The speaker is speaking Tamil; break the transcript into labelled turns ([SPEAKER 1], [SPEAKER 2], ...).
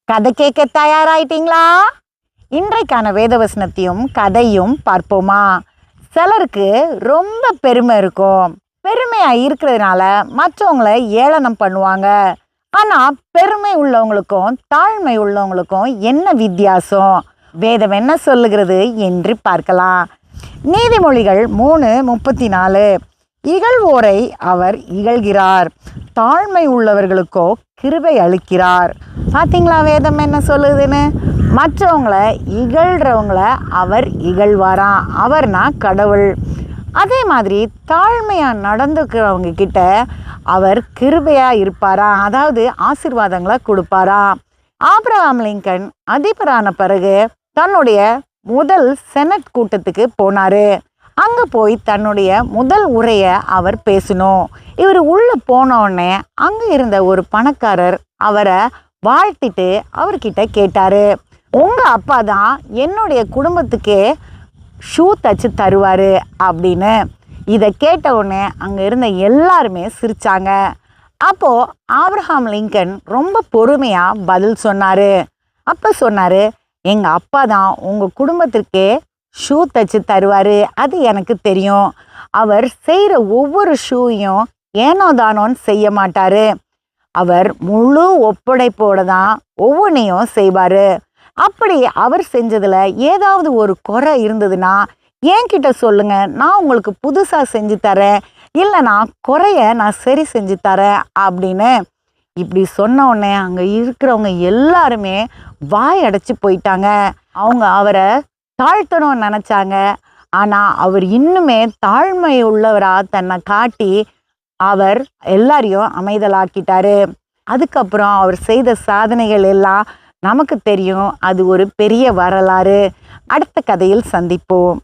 [SPEAKER 1] கதை கேட்க தயாராயிட்டீங்களா? இன்றைக்கான வேதவசனத்தையும் கதையும் பார்ப்போமா? சிலருக்கு ரொம்ப பெருமை இருக்கும். பெருமையாக இருக்கிறதுனால மற்றவங்களை ஏளனம் பண்ணுவாங்க. ஆனால் பெருமை உள்ளவங்களுக்கும் தாழ்மை உள்ளவங்களுக்கும் என்ன வித்தியாசம்? வேதம் என்ன சொல்லுகிறது என்று பார்க்கலாம். நீதிமொழிகள் 3:34. இகழ்வோரை அவர் இகழ்கிறார், தாழ்மை உள்ளவர்களுக்கோ கிருபை அளிக்கிறார். பார்த்தீங்களா வேதம் என்ன சொல்லுதுன்னு? மற்றவங்களை இகழ்கிறவங்கள அவர் இகழ்வாராம். அவர்னா கடவுள். அதே மாதிரி தாழ்மையாக நடந்துக்கிறவங்க கிட்ட அவர் கிருபையாக இருப்பாராம், அதாவது ஆசீர்வாதங்களை கொடுப்பாராம். ஆபிரகாம் லிங்கன் அதிபரான பிறகு தன்னுடைய முதல் செனட் கூட்டத்துக்கு போனார். அங்கே போய் தன்னுடைய முதல் உரையை அவர் பேசணும். இவர் உள்ளே போனோடனே அங்கே இருந்த ஒரு பணக்காரர் அவரை வாழ்த்திட்டு அவர்கிட்ட கேட்டார், உங்கள் அப்பா தான் என்னுடைய குடும்பத்துக்கே ஷூ தச்சு தருவார் அப்படின்னு. இதை கேட்ட உடனே அங்கே இருந்த எல்லாருமே சிரித்தாங்க. அப்போது ஆபிரகாம் லிங்கன் ரொம்ப பொறுமையாக பதில் சொன்னார். அப்போ சொன்னார், எங்கள் அப்பா தான் உங்கள் குடும்பத்திற்கே ஷூ தச்சு தருவார், அது எனக்கு தெரியும். அவர் செய்கிற ஒவ்வொரு ஷூவையும் ஏனோ தானோன்னு செய்ய மாட்டார். அவர் முழு ஒப்படைப்போடு தான் ஒவ்வொன்றையும் செய்வார். அப்படி அவர் செஞ்சதில் ஏதாவது ஒரு குறை இருந்ததுன்னா என்கிட்ட சொல்லுங்கள், நான் உங்களுக்கு புதுசாக செஞ்சு தரேன், இல்லைனா குறைய நான் சரி செஞ்சு தரேன் அப்படின்னு. இப்படி சொன்ன உடனே அங்கே இருக்கிறவங்க எல்லாருமே வாய் அடைச்சி போயிட்டாங்க. அவங்க அவரை தாழ்த்தணும்னு நினச்சாங்க. ஆனால் அவர் இன்னுமே தாழ்மை உள்ளவராக தன்னை காட்டி அவர் எல்லாரையும் அமைதலாக்கிட்டாரு. அதுக்கப்புறம் அவர் செய்த சாதனைகள் எல்லாம் நமக்கு தெரியும். அது ஒரு பெரிய வரலாறு. அடுத்த கதையில் சந்திப்போம்.